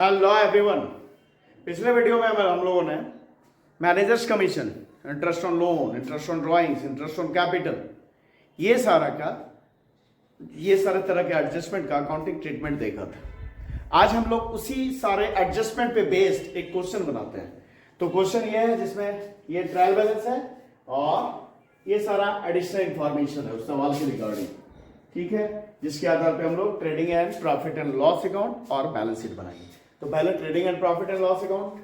Hello everyone. पिछले video में हम लोगों ने managers commission, interest on loan, interest on drawings, interest on capital, ये सारे तरह के एडजस्टमेंट का अकाउंटिंग ट्रीटमेंट देखा था। आज हम लोग उसी सारे एडजस्टमेंट पे बेस्ड एक क्वेश्चन बनाते हैं। तो क्वेश्चन ये है जिसमें ये ट्रायल बैलेंस है और ये सारा एडिशनल इंफॉर्मेशन है उस सवाल के रिगार्डिंग, ठीक है, जिसके आधार पे हम लोग trading and profit and loss account और बैलेंस शीट बनाएंगे। तो पहले trading and profit and loss account.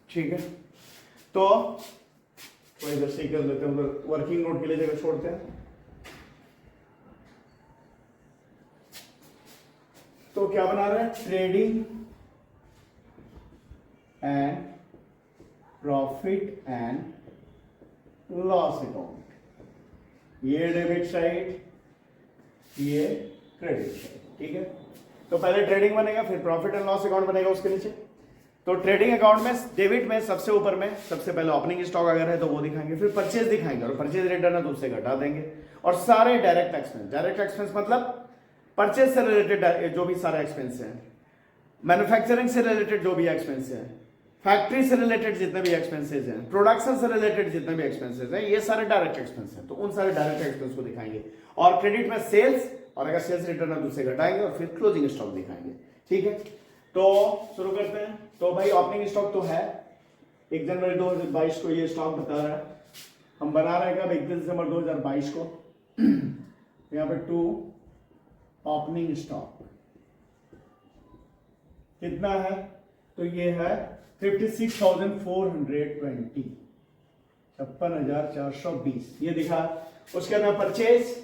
ठीक है, तो इधर से ही कर लेते हैं, उधर वर्किंग नोट के लिए जगह छोड़ते हैं। तो क्या बना रहे हैं? Trading and profit and loss account. ये डेबिट साइड, ये क्रेडिट साइड, ठीक है। तो पहले ट्रेडिंग बनेगा, फिर प्रॉफिट एंड लॉस अकाउंट बनेगा उसके नीचे। तो ट्रेडिंग अकाउंट में डेबिट में सबसे ऊपर में सबसे पहले ओपनिंग स्टॉक अगर है तो वो दिखाएंगे, फिर परचेज दिखाएंगे और परचेज रिटर्न है तो उससे घटा देंगे, और सारे डायरेक्ट एक्सपेंस मतलब परचेज से रिलेटेड जो भी सारे एक्सपेंस हैं, मैन्युफैक्चरिंग से रिलेटेड जो भी एक्सपेंस है, फैक्ट्री से रिलेटेड जितने भी एक्सपेंसेस हैं, प्रोडक्शन से रिलेटेड जितने भी एक्सपेंसेस हैं, ये सारे डायरेक्ट एक्सपेंस हैं। तो उन सारे डायरेक्ट एक्सपेंस को दिखाएंगे, और क्रेडिट में सेल्स, और अगर सेल्स रिटर्न है तो उसे घटाएंगे, और फिर क्लोजिंग स्टॉक दिखाएंगे, ठीक है। तो शुरू करते हैं। तो भाई ओपनिंग स्टॉक तो है 1 जनवरी 2022 को, ये स्टॉक बता रहा है। हम बना रहे हैं कब? 31 दिसंबर 2022 को। यहाँ पे टू ओपनिंग स्टॉक कितना है? तो ये है 56,420, 56,420 ये दिखा। उसके अंदर परचेज,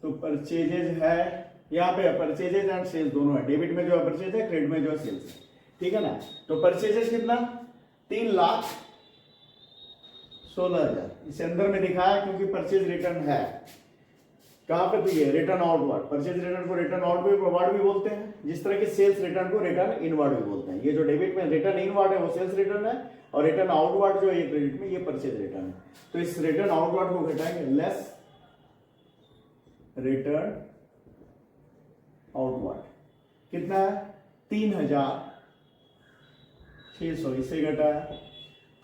तो परचेजेज है यहाँ पे, परचेजेज एंड सेल्स दोनों है। डेबिट में जो है परचेज है, क्रेडिट में जो है सेल्स है, ठीक है ना। तो परचेजेज कितना? 3,16,000 इसे अंदर में दिखाया क्योंकि परचेज रिटर्न है कहां पे? तो ये रिटर्न आउटवर्ड। परचेज रिटर्न को रिटर्न आउटवर्ड भी बोलते हैं, जिस तरह के सेल्स रिटर्न को रिटर्न इनवर्ड भी बोलते हैं। ये जो डेबिट में रिटर्न इनवर्ड है वो सेल्स रिटर्न है, और रिटर्न आउटवर्ड जो है ये क्रेडिट में, ये परचेज रिटर्न है। तो इस रिटर्न आउटवर्ड को घटाएंगे, लेस रिटर्न आउटवर्ड कितना है? 3,600 इसे घटाया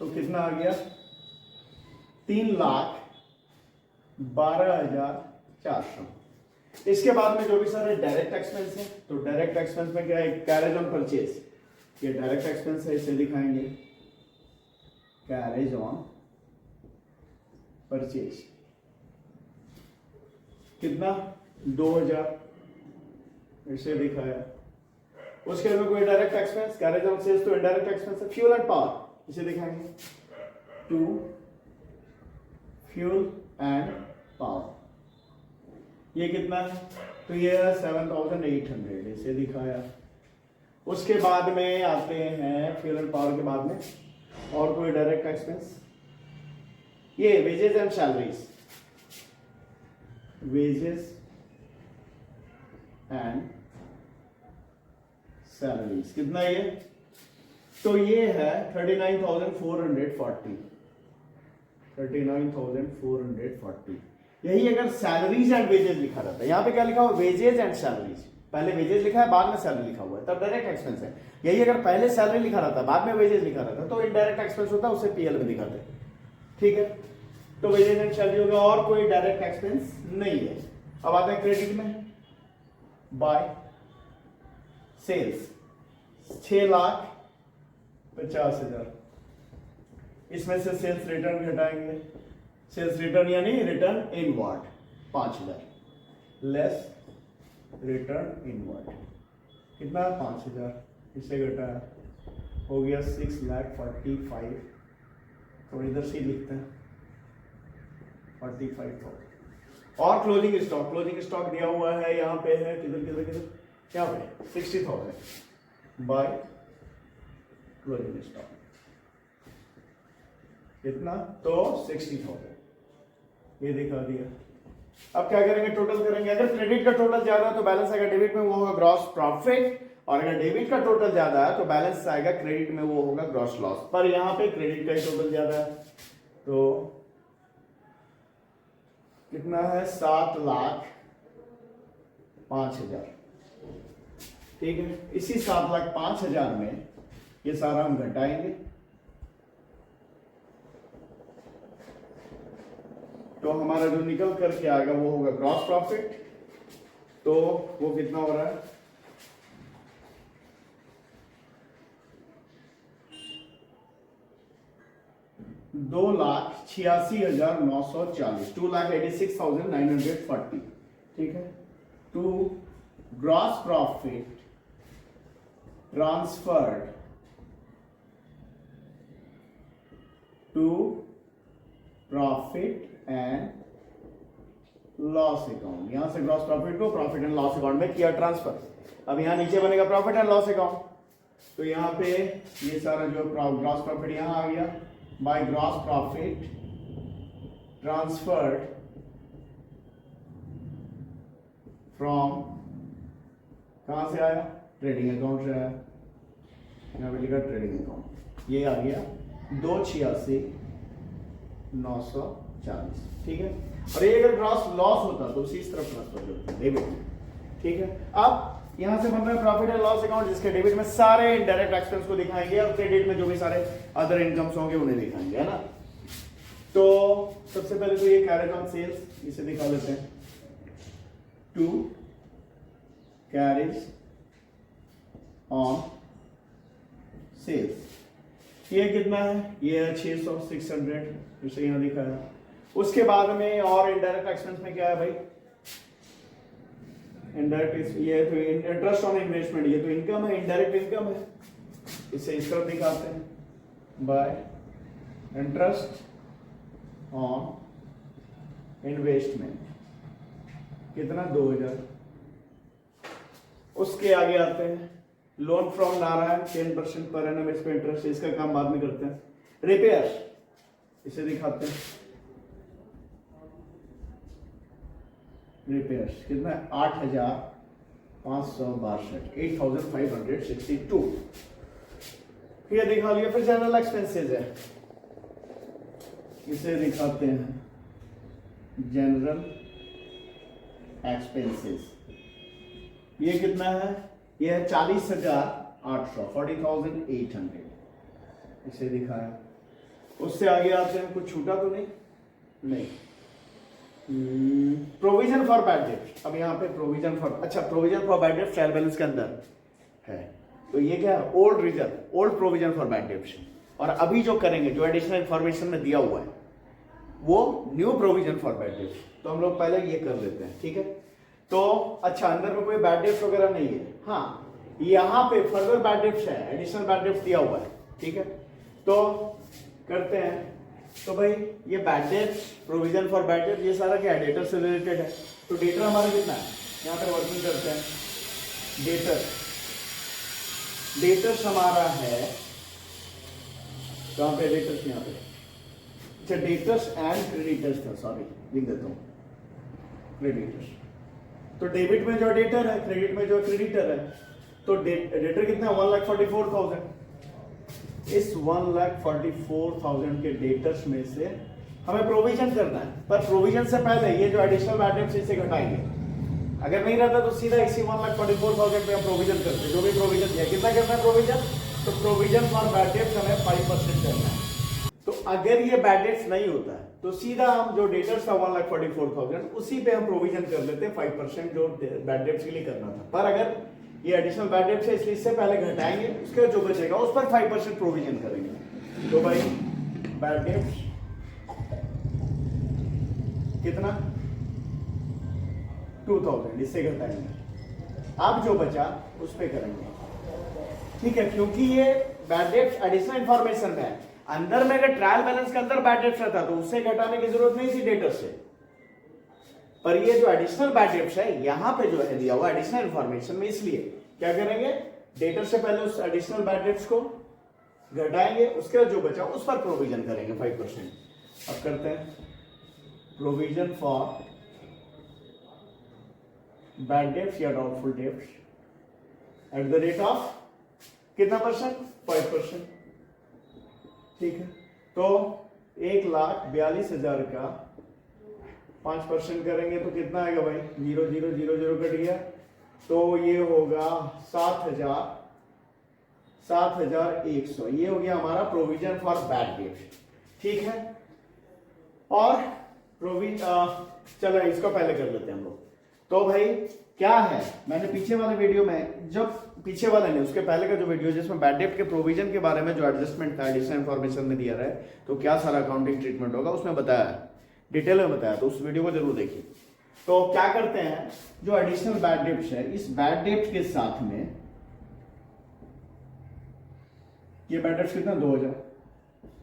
तो कितना आ गया? 3,12,400। इसके बाद में जो भी सारे डायरेक्ट एक्सपेंस है, तो डायरेक्ट एक्सपेंस में क्या है? कैरेज ऑन परचेज, ये डायरेक्ट एक्सपेंस है, इसे दिखाएंगे कैरेज ऑन परचेज कितना? 2,000 इसे दिखाया। उसके बाद में कोई direct expense, carriage on sales तो इनडायरेक्ट एक्सपेंस है। फ्यूल एंड पावर इसे दिखाएंगे, टू फ्यूल एंड पावर ये कितना है? तो ये 7,800 इसे दिखाया। उसके बाद में आते हैं फ्यूल एंड पावर के बाद में और कोई डायरेक्ट एक्सपेंस, ये wages and salaries, wages and salaries कितना ये? तो ये है 39,440, 39,440। यही अगर सैलरीज एंड वेजेस लिखा रहता है, यहां पे क्या लिखा हुआ? Wages and salaries. पहले वेजेस लिखा है, बाद में सैलरी लिखा हुआ है, तब डायरेक्ट एक्सपेंस है। यही अगर पहले सैलरी लिखा रहता है, बाद में वेजेस लिखा रहता है, तो इनडायरेक्ट एक्सपेंस होता है, उसे पीएल में दिखाते हैं, ठीक है। तो वेजेस एंड सैलरी होगा, और कोई डायरेक्ट एक्सपेंस नहीं है। अब आते हैं क्रेडिट में, बाय सेल्स 6,50,000, इसमें से सेल्स रिटर्न घटाएंगे, सेल्स रिटर्न यानी return inward 5,000, less return inward कितना? 5,000 इसे घटाया, हो गया 6,45,000। थोड़ी इधर से लिखते हैं 45,000। और क्लोजिंग स्टॉक दिया हुआ है, यहाँ पे है, किधर यहाँ पे 60,000 बाय क्लोजिंग स्टॉक कितना? तो 60,000 ये दिखा दिया। अब क्या करेंगे, टोटल करेंगे। अगर क्रेडिट का टोटल ज्यादा है तो बैलेंस आएगा डेबिट में, वो होगा ग्रॉस प्रॉफिट। और अगर डेबिट का टोटल ज्यादा है तो बैलेंस आएगा क्रेडिट में, वो होगा ग्रॉस लॉस। पर यहाँ पे क्रेडिट का ही टोटल ज्यादा है, तो कितना है, 7,05,000। ठीक है, इसी 7,05,000 में ये सारा हम घटाएंगे, तो हमारा जो निकल करके आएगा वो होगा ग्रॉस प्रॉफिट। तो वो कितना हो रहा है, 2,86,940, 2,86,940। ठीक है, to gross profit transferred to profit and loss account. यहां से ग्रॉस प्रॉफिट को प्रॉफिट एंड लॉस अकाउंट में किया ट्रांसफर। अब यहां नीचे बनेगा प्रॉफिट एंड लॉस अकाउंट, तो यहां पे ये सारा जो ग्रॉस प्रॉफिट यहां आ गया, by gross profit transferred from, कहां से आया, ट्रेडिंग अकाउंट से आया, यहां पे लिखा ट्रेडिंग अकाउंट, ये आ गया 2,86,940। ठीक है, और ये अगर ग्रॉस लॉस होता तो उसी तरफ ट्रांसफर करते डेबिट में। ठीक है, अब यहां से बन रहा है प्रॉफिट एंड लॉस अकाउंट, जिसके डेबिट में सारे इनडायरेक्ट एक्सपेंस को दिखाएंगे और क्रेडिट में जो भी सारे अदर इनकम्स होंगे उन्हें दिखाएंगे, है ना। तो सबसे पहले तो ये कैरेज ऑन सेल्स, इसे दिखा लेते हैं, टू कैरेज ऑन सेल्स, ये कितना है, ये है 600, 600, इसे यहां दिखा है। उसके बाद में और इनडायरेक्ट एक्सपेंस में क्या है भाई, इनडायरेक्ट, ये तो इंटरेस्ट ऑन इन्वेस्टमेंट, ये तो इनकम है, इनडायरेक्ट इनकम है, इसे इस तरफ दिखाते हैं, बाय इंटरेस्ट ऑन इन्वेस्टमेंट, कितना, 2,000। उसके आगे आते हैं loan from Narayan, 10% per annum इस पे इंटरेस्ट, इसका काम बाद में करते हैं। रिपेयर, इसे दिखाते हैं, रिपेयर्स कितना है, 8,562, 8,562, ये दिखा लिया। फिर जनरल एक्सपेंसेस है, इसे दिखाते हैं जनरल एक्सपेंसेस, ये कितना है, ये है 40,800, 40,800, इसे दिखाया। उससे आगे आते हैं, कुछ छूटा तो नहीं। प्रोविजन फॉर बैड डेट, अब यहाँ पे प्रोविजन फॉर, अच्छा provision for bad debt trial balance के अंदर है, तो ये क्या है, old reserve, old provision for bad debt. और अभी जो करेंगे, जो एडिशनल इंफॉर्मेशन में दिया हुआ है, वो new provision for bad debt. तो हम लोग पहले ये कर लेते हैं, ठीक है। तो अच्छा, अंदर में कोई बैड डेट्स वगैरह नहीं है, हाँ यहाँ पे फर्दर बैड डेट्स है, एडिशनल बैड डेट्स दिया हुआ है, ठीक है। तो करते हैं, तो भाई ये bad debts, provision for bad debt, ये सारा क्या है, डेटर से रिलेटेड है। तो डेटर हमारा कितना है, यहाँ पे वर्किंग करते हैं, डेटर्स हमारा है, कहाँ पे डेटर्स, यहाँ पे, अच्छा डेटर्स एंड क्रेडिटर्स था, सॉरी लिख देता हूँ, क्रेडिटर्स। तो डेबिट में जो डेटर है, क्रेडिट में जो क्रेडिटर है, तो डेटर कितना है, 1,44,000। इस 1,44,000 के डेटर्स में से हमें प्रोविजन करना है, पर प्रोविजन से पहले ये जो एडिशनल बैड डेट्स इसे घटाएंगे। अगर नहीं रहता तो सीधा इसी 1,44,000 पे हम प्रोविजन करते हैं, जो भी प्रोविजन दिया। कितना करना है प्रोविजन, तो प्रोविजन फॉर बैड डेट्स हमें 5% करना है। तो अगर ये बैड डेट्स नहीं होता है तो सीधा हम जो डेटर्स था 1,44,000, उसी पे हम प्रोविजन कर लेते हैं 5% जो बैड डेट्स के लिए करना था। पर अगर ये एडिशनल बैड डेट्स है, इसलिए इससे पहले घटाएंगे, उसके जो बचेगा उस पर 5% प्रोविजन करेंगे। तो भाई बैड डेट्स कितना, 2,000, इससे घटाएंगे। अब जो बचा उस पे करेंगे, ठीक है, क्योंकि ये बैड डेट्स एडिशनल इंफॉर्मेशन में है। अंदर में अगर ट्रायल बैलेंस के अंदर बैड डेट्स रहता तो उससे घटाने की जरूरत नहीं थी डेटर से। पर ये जो एडिशनल बैड डेट्स है, यहां पे जो है दिया हुआ एडिशनल इंफॉर्मेशन में, इसलिए क्या करेंगे, डेटर से पहले उस एडिशनल बैड डेट्स को घटाएंगे, उसके बाद जो बचा उस पर प्रोविजन करेंगे 5%। अब करते हैं प्रोविजन फॉर बैड डेट्स या doubtful debts at the rate of कितना परसेंट, 5%। ठीक है, तो 1,42,000 का 5% करेंगे तो कितना आएगा भाई, 0,000 कट गया, तो ये होगा 7,100। ये हो गया हमारा प्रोविजन फॉर बैड डेट। ठीक है, और चलो इसको पहले कर लेते हैं हम लोग। तो भाई क्या है, मैंने पीछे वाले वीडियो में, जब पीछे वाले नहीं उसके पहले का जो वीडियो जिसमें बैड डेट के प्रोविजन के बारे में जो एडजस्टमेंट था, एडिशनल इंफॉर्मेशन में दिया रहा है, तो क्या सारा अकाउंटिंग ट्रीटमेंट होगा उसमें बताया है, डिटेल में बताया, तो उस वीडियो को जरूर देखिए। तो क्या करते हैं, जो एडिशनल बैड डेट्स है, इस बैड डेट के साथ में ये बैड डेट्स कितना, 2,000,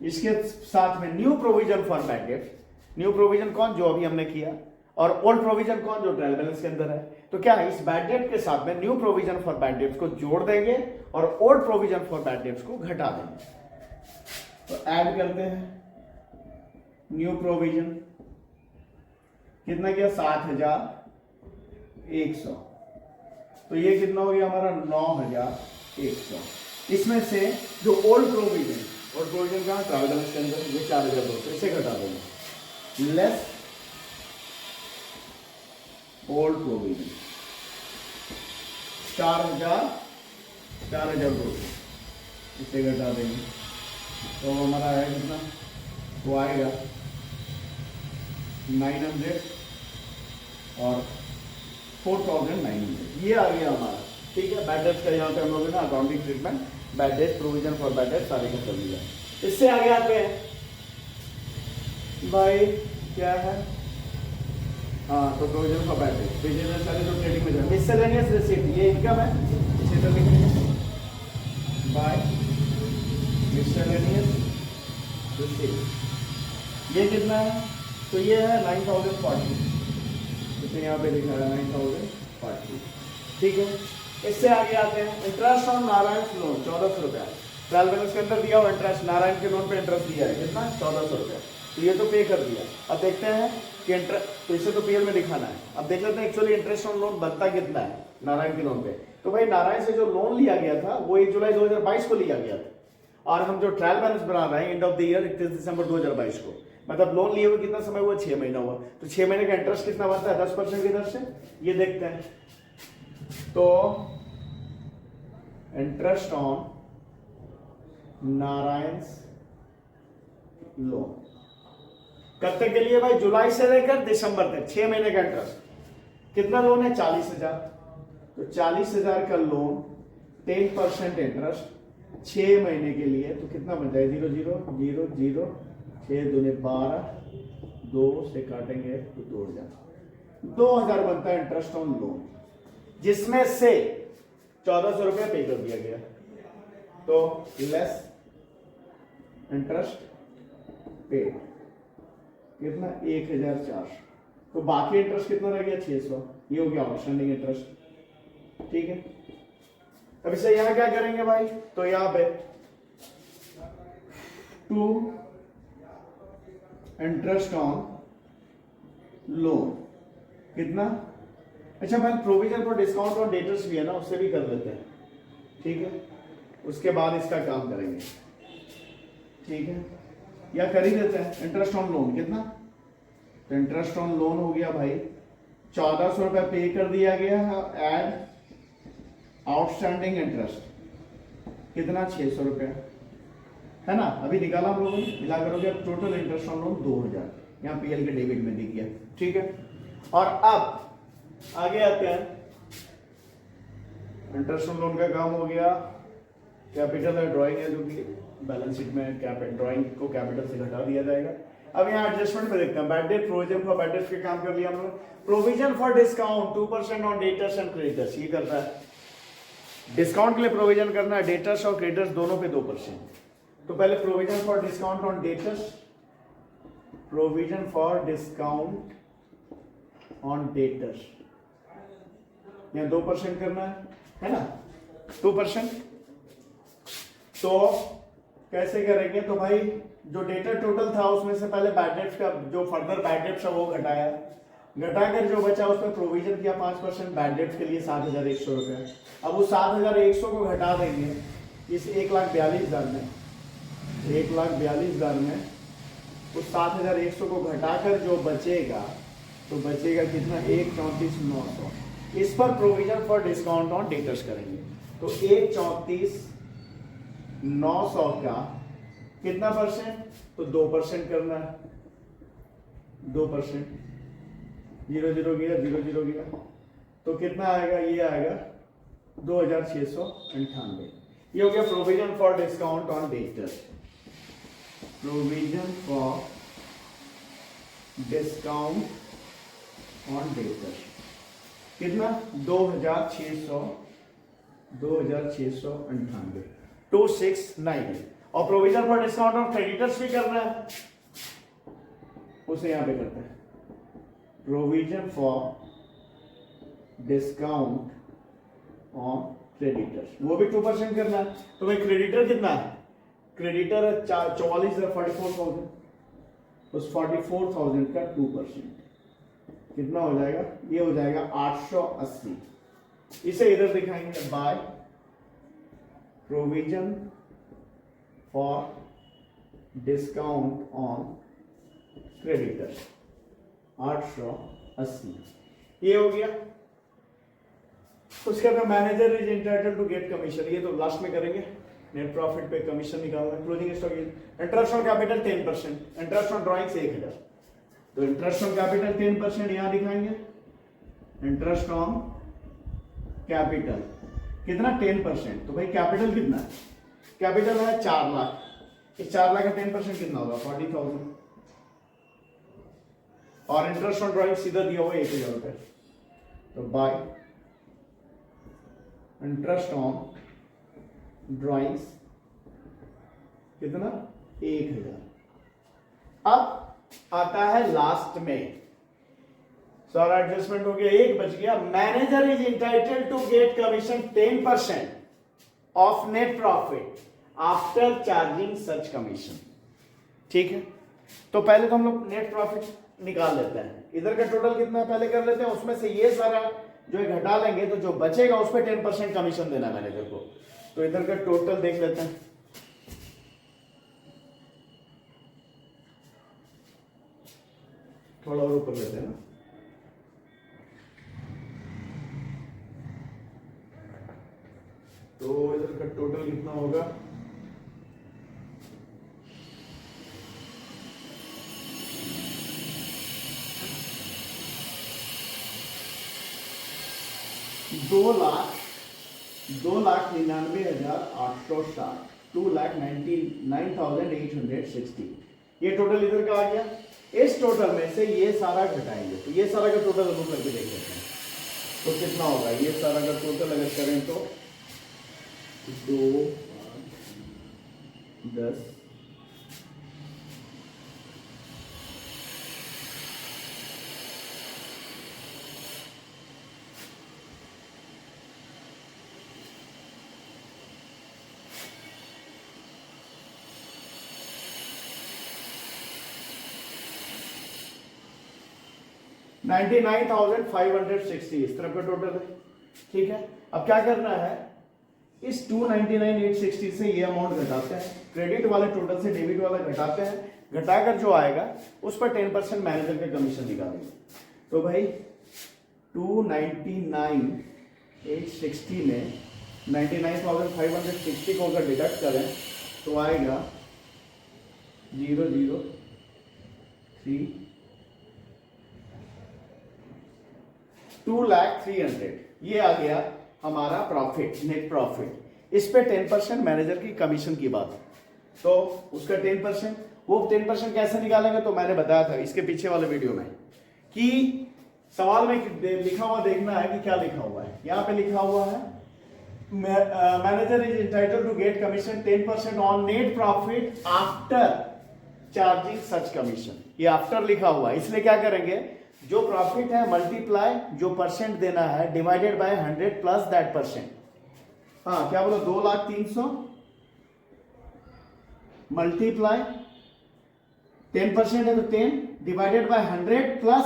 इसके साथ में new provision for bad debts. New provision कौन, जो अभी हमने किया, और ओल्ड प्रोविजन कौन, जो ट्रायल बैलेंस के अंदर है। तो क्या है, इस बैड डेट के साथ में new provision for bad debts को जोड़ देंगे और old provision for bad debts को घटा देंगे। तो ऐड करते हैं, न्यू प्रोविजन कितना किया, 7,100, तो ये कितना हो गया हमारा, 9,100। इसमें से जो ओल्ड प्रोविजन कहाँ, ट्रायल बैलेंस के अंदर, ये 4,200, इसे घटा देंगे, लेस ओल्ड प्रोविजन 4,200, इसे घटा देंगे, तो हमारा है कितना, वो आएगा 900 और 4,900, ये आ गया हमारा। ठीक है, बैड डेट्स का यहाँ पे हम लोग ना accounting treatment, bad debt, provision for bad debt सारे का कर लिया। इससे आगे आते हैं भाई, क्या है, हाँ, तो provision for bad debt, business वाले जो ट्रेडिंग में जाए, मिसलेनियस रिसीट, ये इनकम है, इसे तो लिखेंगे बाय मिसलेनियस रिसीट। ये कितना है, तो ये है 9,040, इसे यहाँ पे लिखा है 9,040। ठीक है, इससे आगे आते हैं, इंटरेस्ट ऑन नारायण लोन 1,400 रुपया, ट्रायल बैलेंस के अंदर दिया हुआ इंटरेस्ट, नारायण के लोन पे इंटरेस्ट दिया है कितना, 1,400 रुपया, तो ये तो पे कर दिया। अब देखते हैं कि इंटरेस्ट, तो इसे तो पीएल में दिखाना है। अब देख लेते हैं एक्चुअली इंटरेस्ट ऑन लोन बनता कितना है नारायण के लोन पे। तो भाई नारायण से जो लोन लिया गया था वो 1 जुलाई 2022 को लिया गया था, और हम जो ट्रायल बैलेंस बना रहे हैं एंड ऑफ द ईयर 31 दिसंबर 2022 को, मतलब लोन लिए हुए कितना समय हुआ, 6 महीना हुआ, तो 6 महीने का इंटरेस्ट कितना बनता है, 10% की दर से, ये देखते हैं। तो इंटरेस्ट ऑन नारायण लोन कब तक के लिए भाई, जुलाई से लेकर दिसंबर तक, 6 महीने का इंटरेस्ट। कितना लोन है, 40,000, तो 40,000 का लोन, 10% इंटरेस्ट, 6 महीने के लिए, तो कितना बनता है, 0 0 0 0, 6 दूने 12, 2 से काटेंगे तो 2,000 बनता है इंटरेस्ट ऑन लोन, जिसमें से 1,400 रुपया पे कर दिया गया, तो लेस इंटरेस्ट पे कितना, 1,400, तो बाकी इंटरेस्ट कितना रह गया, 600, ये हो गया आउटस्टैंडिंग इंटरेस्ट। ठीक है, अब इसे यहां क्या करेंगे भाई, तो यहां पे टू इंटरेस्ट ऑन लोन कितना, अच्छा भाई provision for discount on debtors भी है ना, उससे भी कर लेते हैं। ठीक है, उसके बाद इसका काम करेंगे। ठीक है, या कर ही देते हैं। इंटरेस्ट ऑन लोन कितना, तो इंटरेस्ट ऑन लोन हो गया भाई 1,400 रुपया पे कर दिया गया है, एड आउटस्टैंडिंग इंटरेस्ट कितना, 600 रुपया है ना, अभी निकाला हम लोगों ने, मिला करोगे टोटल इंटरेस्ट ऑन लोन 2,000, यहाँ पीएल के डेबिट में दिख गया। ठीक है, और अब आगे आते हैं, इंटरेस्ट ऑन लोन का काम हो गया, कैपिटल है, ड्राइंग है, जो कि बैलेंस शीट में ड्राइंग को कैपिटल से घटा दिया जाएगा। अब यहाँ एडजस्टमेंट में देखते हैं, bad debt, provision for bad debt के काम कर लिया हम लोग। Provision for discount 2% on debtors and creditors, ये करता है, डिस्काउंट के लिए प्रोविजन करना है, डेटर्स और क्रेडिटर्स दोनों पे 2%। तो पहले provision for discount on debtors, provision for discount on debtors, यहाँ 2% करना है ना, 2%। तो कैसे करेंगे, तो भाई जो डेटर टोटल था उसमें से पहले बैड डेट्स का जो फर्दर बैड डेट्स है वो घटाया, घटाकर जो बचा उसमें प्रोविजन किया 5%, बैड डेट के लिए 7,100 रुपया। अब उस 7,100 को घटा देंगे इस 1,42,000 में, 1,42,000 में उस 7,100 को घटाकर जो बचेगा तो बचेगा कितना, 1,34,900। इस पर provision for discount on debtors करेंगे तो 1,34,900 का कितना परसेंट, तो 2% करना है, 2%, 0 0 गया, 0 0 गया, तो कितना आएगा, ये आएगा 2,698। ये हो गया provision for discount on debtors, provision for discount on debtors कितना, 2,698, 2,698। और provision for discount on creditors भी करना है, उसे यहां पे करते हैं, provision for discount on creditors, वो भी 2% करना है। तो भाई क्रेडिटर कितना है, क्रेडिटर 44,000, उस 44,000 का 2% कितना हो जाएगा, ये हो जाएगा 880। इसे इधर दिखाएंगे, by provision for discount on creditors 880, ये हो गया। उसके बाद manager is entitled to get commission, ये तो लास्ट में करेंगे। नेट प्रॉफिट पे कमीशन निकालना है। Closing stock, interest on capital 10%, interest on drawings 1,000, तो इंटरेस्ट ऑन कैपिटल 10% यहां दिखाएंगे। इंटरेस्ट ऑन कैपिटल कितना, 10%, तो भाई कैपिटल कितना है, कैपिटल है 4 लाख, इस 4 लाख का 10% कितना होगा, 40,000। और इंटरेस्ट ऑन ड्रॉइंग सीधा दिया हुआ 1,000 रुपए, तो बाय इंटरेस्ट ऑन ड्रॉइंग्स कितना, 1,000। अब आता है लास्ट में, सारा एडजस्टमेंट हो गया, एक बच गया। Manager is entitled to get commission 10% of net profit after charging such commission, ठीक है। तो पहले तो हम लोग नेट प्रॉफिट निकाल लेते हैं, इधर का टोटल कितना पहले कर लेते हैं, उसमें से ये सारा जो है घटा लेंगे, तो जो बचेगा उस पर 10% कमीशन देना मैनेजर को। तो इधर का टोटल देख लेते हैं, थोड़ा और ऊपर लेते हैं ना, तो इधर का टोटल कितना होगा, दो लाख 2,99,860, 2,99,860, ये टोटल इधर का आ गया। इस टोटल में से ये सारा घटाएंगे, तो ये सारा का टोटल हम करके देख लेते हैं, तो कितना होगा, ये सारा का टोटल अगर करें तो 2, 10, $99,560 इस तरफ का टोटल है, ठीक है। अब क्या करना है, इस 299,860 से ये अमाउंट घटाते हैं, क्रेडिट वाले टोटल से डेबिट वाला घटाते हैं, घटाकर जो आएगा उस पर 10% मैनेजर का कमीशन निकालेंगे। तो भाई 299,860 में 99,560 को अगर डिडक्ट करें तो आएगा 003 2,03,000, ये आ गया हमारा प्रॉफिट, नेट प्रॉफिट। इस पे 10% मैनेजर की कमीशन की बात, तो उसका 10%, वो 10% कैसे निकालेंगे, तो मैंने बताया था इसके पीछे वाले वीडियो में कि सवाल में लिखा हुआ देखना है कि क्या लिखा हुआ है। यहां पे लिखा हुआ है manager is entitled to get commission 10% on net profit after charging such commission. ये आफ्टर लिखा हुआ है, इसलिए क्या करेंगे, जो प्रॉफिट है मल्टीप्लाई जो परसेंट देना है divided by 100 plus that percent. हाँ क्या बोलो, 2,03,000 मल्टीप्लाई 10% है तो 10 डिवाइडेड बाय 100 प्लस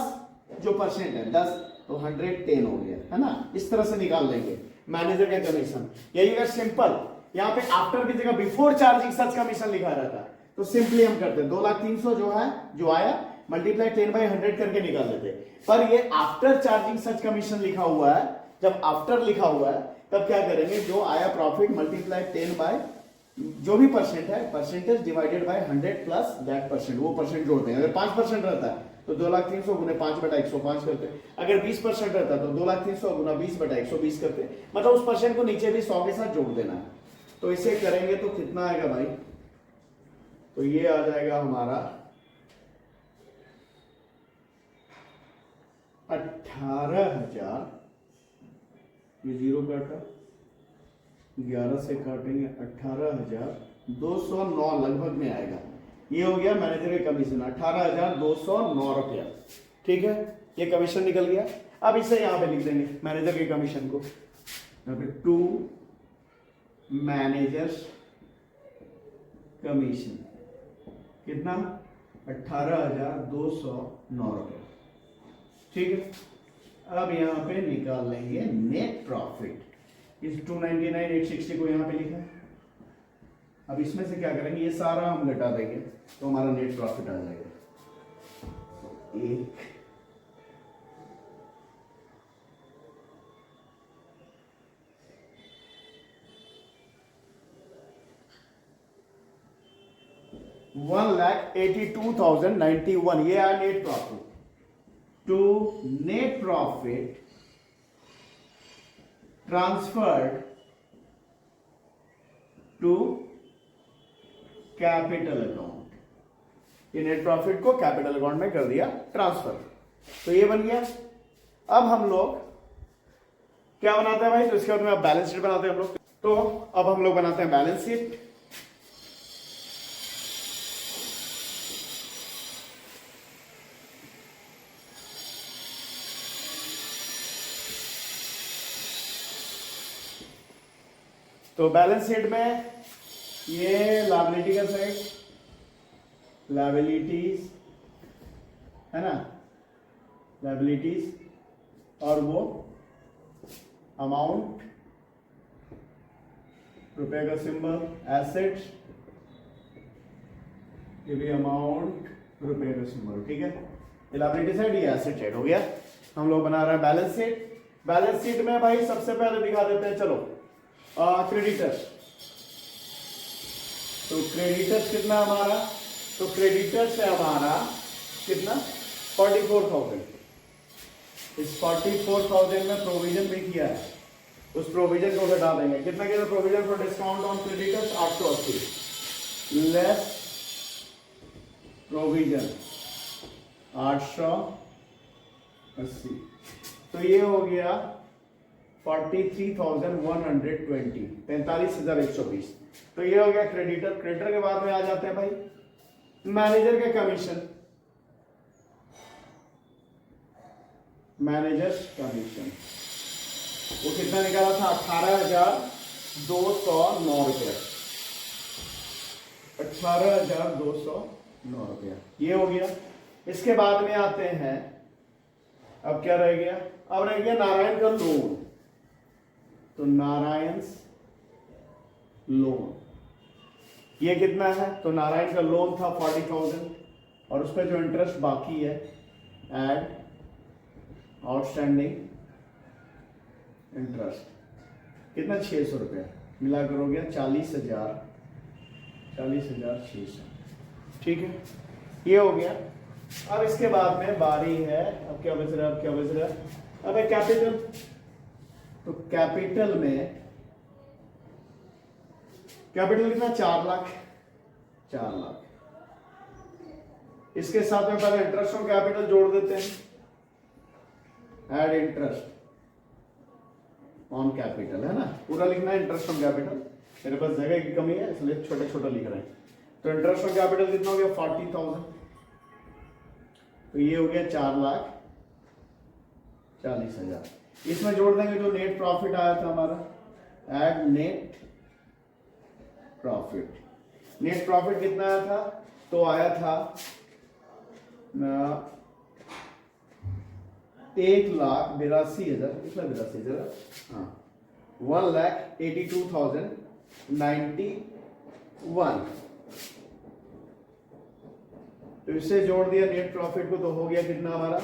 जो परसेंट है 10, तो 110 हो गया, है ना। इस तरह से निकाल लेंगे मैनेजर का कमीशन। यही अगर सिंपल यहाँ पे आफ्टर की जगह बिफोर चार्जिंग सच कमीशन लिखा रहता तो सिंपली हम करते 2,03,000 जो है जो आया मल्टीप्लाई 10/100 करके निकाल देते। पर ये आफ्टर चार्जिंग सच कमीशन लिखा हुआ है, जब आफ्टर लिखा हुआ है तब क्या करेंगे, जो आया प्रॉफिट मल्टीप्लाई 10 बाय जो भी परसेंट है, percentage divided by 100 plus that percent, वो परसेंट जोड़ देंगे। अगर 5% रहता है तो 2,03,000 गुने 5/105 करते। अगर 20% रहता तो 2,03,000 गुना 20/120 करते। मतलब उस परसेंट को नीचे भी 100 के साथ जोड़ देना है। तो इसे करेंगे तो कितना आएगा भाई, तो ये आ जाएगा हमारा 18,000, ये 0 काटा, 11 से काटेंगे 18,209 लगभग में आएगा। ये हो गया मैनेजर का कमीशन 18,209 रुपया। ठीक है, ये कमीशन निकल गया। अब इसे यहां पे लिख देंगे मैनेजर के कमीशन को, यहाँ पे टू मैनेजर्स कमीशन कितना, 18,209 रुपया। ठीक है, अब यहां पे निकाल लेंगे नेट प्रॉफिट। इस 299,860 को यहां पे लिखा है। अब इसमें से क्या करेंगे, ये सारा हम घटा देंगे तो हमारा नेट प्रॉफिट आ जाएगा। एक 1,82,091, ये आया net profit. To net profit transferred to capital account, ये नेट प्रॉफिट को कैपिटल अकाउंट में कर दिया ट्रांसफर, तो ये बन गया। अब हम लोग क्या बनाते हैं भाई, तो इसके बाद में अब बैलेंस शीट बनाते हैं हम लोग। तो अब हम लोग बनाते हैं बैलेंस शीट। तो बैलेंस शीट में ये लायबिलिटी का साइड, लायबिलिटीज है ना, लायबिलिटीज, और वो अमाउंट रुपए का सिंबल, एसेट्स ये भी अमाउंट रुपए का सिंबल। ठीक है, ये लायबिलिटी साइड, ये एसेट साइड हो गया। हम लोग बना रहे हैं बैलेंस शीट। बैलेंस शीट में भाई सबसे पहले दिखा देते हैं, चलो क्रेडिटर्स। तो क्रेडिटर्स कितना हमारा, तो क्रेडिटर्स है हमारा कितना 44,000। इस 44,000 में प्रोविजन भी किया है, उस प्रोविजन को घटा देंगे। कितना किया provision for discount on creditors 880 less provision 880, तो ये हो गया 43,120, 43,120। तो ये हो गया क्रेडिटर। क्रेडिटर के बाद में आ जाते हैं भाई मैनेजर के कमीशन, मैनेजर्स कमीशन। वो कितना निकाला था, 18,209 रुपया, 18,209 रुपया, ये हो गया। इसके बाद में आते हैं, अब क्या रह गया, अब रह गया नारायण का लोन। तो नारायण लोन ये कितना है, तो नारायण का लोन था 40,000 और उस पर जो इंटरेस्ट बाकी है एड आउटस्टैंडिंग इंटरेस्ट कितना 600 रुपया मिलाकर हो गया 40,600। ठीक है, ये हो गया। अब इसके बाद में बारी है, अब क्या बच रहा है, अब क्या बच रहा है, अब है कैपिटल। तो कैपिटल में कैपिटल कितना 4 लाख, 4 लाख। इसके साथ में पहले इंटरेस्ट ऑन कैपिटल जोड़ देते हैं, एड इंटरेस्ट ऑन कैपिटल, है ना, पूरा लिखना है इंटरेस्ट ऑन कैपिटल। मेरे पास जगह की कमी है इसलिए छोटे छोटे लिख रहे हैं। तो इंटरेस्ट ऑन कैपिटल कितना हो गया 40,000, तो ये हो गया 4,40,000। इसमें जोड़ देंगे जो नेट प्रॉफिट आया था हमारा, add net profit. Net profit कितना आया था, तो आया था 1,82,000 कितना 82,000 हाँ 1,82,091। तो इससे जोड़ दिया नेट प्रॉफिट को तो हो गया कितना हमारा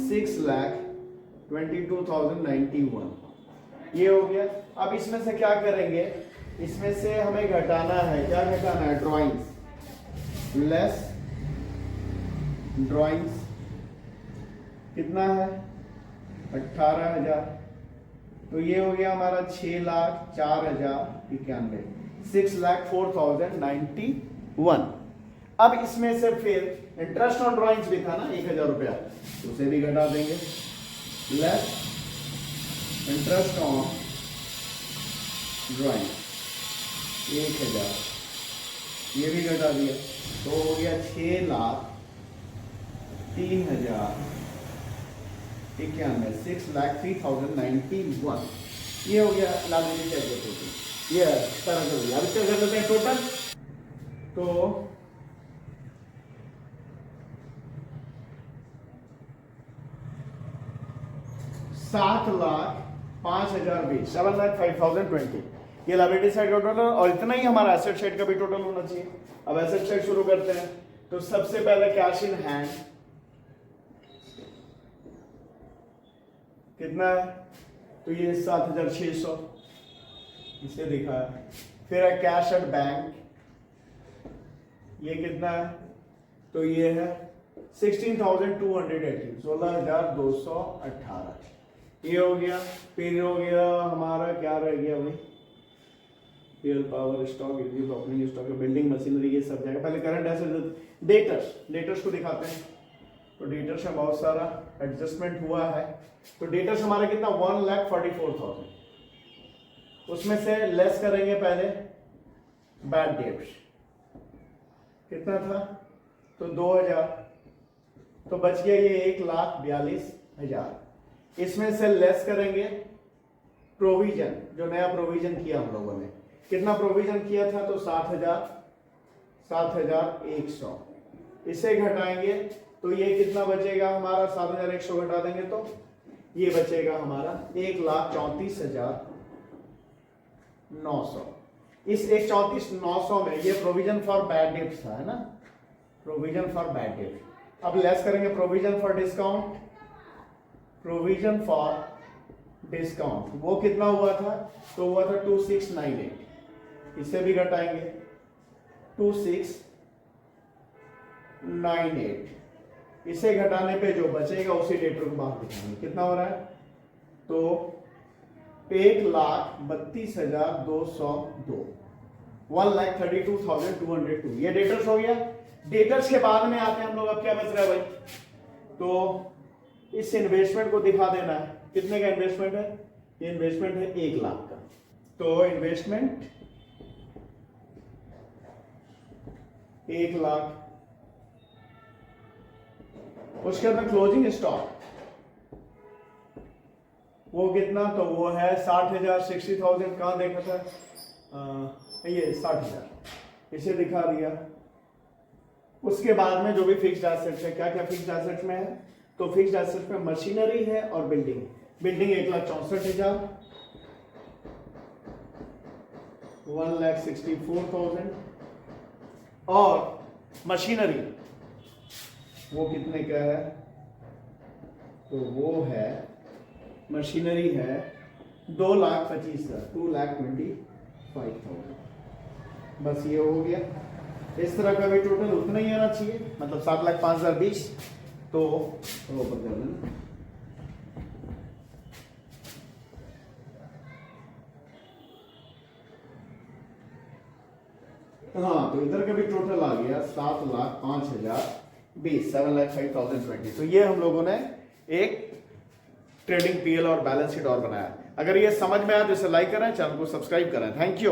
6,22,091 ये हो गया। अब इसमें से क्या करेंगे, इसमें से हमें घटाना है, क्या घटाना है, ड्राइंग्स लेस ड्राइंग्स कितना है 18,000। तो ये हो गया हमारा 6,04,091 6,04,091। अब इसमें से फिर इंटरेस्ट ऑन ड्राइंग्स भी था ना 1,000 रुपया, उसे भी घटा देंगे लेस इंटरेस्ट ऑन ड्राइंग 1,000 ये भी घटा दिया तो हो गया 6,03,091 6,03,091 ये हो गया लाइबिलिटी चेक टोटल। ये तरह कर दिया। अब क्या कर लेते हैं टोटल, तो 7,05,020 7,05,020 ये लाइबिलिटी साइड का टोटल और इतना ही हमारा एसेट साइड का भी टोटल होना चाहिए। अब एसेट साइड शुरू करते हैं। तो सबसे पहले कैश इन हैंड कितना है, तो ये 7,600 इसे दिखा है। फिर है कैश एट बैंक, ये कितना है, तो ये है 16,218 16,218 ये हो गया। फिर हो गया हमारा क्या रह गया भाई, real power stock, opening stock, building machinery, ये सब जाएगा। पहले करंट एसेट डेटर्स को दिखाते हैं। तो डेटर्स में बहुत सारा एडजस्टमेंट हुआ है। तो डेटर्स हमारा कितना 1,44,000, उसमें से लेस करेंगे पहले बैड डेट्स कितना था, तो 2,000, तो बच गया ये 1,42,000। इसमें से लेस करेंगे प्रोविजन, जो नया प्रोविजन किया हम लोगों ने, कितना प्रोविजन किया था, तो 7,100 इसे घटाएंगे तो ये कितना बचेगा हमारा, 7,100 घटा देंगे तो ये बचेगा हमारा 1,34,900। इस 1,34,900 में ये प्रोविजन फॉर बैड डेट्स था, है ना, प्रोविजन फॉर बैड डेट। अब लेस करेंगे provision for discount, provision for discount वो कितना हुआ था, तो हुआ था 2,698, इसे भी घटाएंगे 2,698। इसे घटाने पे जो बचेगा उसी डेटर को बाहर दिखाएंगे, कितना हो रहा है, तो 1,32,202 1,32,202 ये डेटर्स हो गया। डेटर्स के बाद में आते हैं हम लोग, अब क्या बच रहा है भाई, तो इस इन्वेस्टमेंट को दिखा देना है। कितने का इन्वेस्टमेंट है, ये इन्वेस्टमेंट है 1,00,000 का। तो इन्वेस्टमेंट 1,00,000, उसके बाद क्लोजिंग स्टॉक वो कितना, तो वो है 60,000 60,000 कहां देखा था, ये 60,000 इसे दिखा दिया। उसके बाद में जो भी फिक्स्ड एसेट्स है, क्या क्या फिक्स्ड एसेट्स में है, तो फिक्स्ड एसेट्स में मशीनरी है और बिल्डिंग 1,64,000 1,64,000 और मशीनरी वो कितने का है, तो वो है मशीनरी है 2,25,000 2,25,000। बस ये हो गया। इस तरह का भी टोटल उतना ही आना चाहिए, मतलब 7,05,020। तो ऊपर कर देना, हाँ, तो इधर का भी टोटल आ गया 7,05,020 7,05,020। तो ये हम लोगों ने एक ट्रेडिंग पीएल और बैलेंस शीट और बनाया। अगर ये समझ में आया तो इसे लाइक करें, चैनल को सब्सक्राइब करें। Thank you.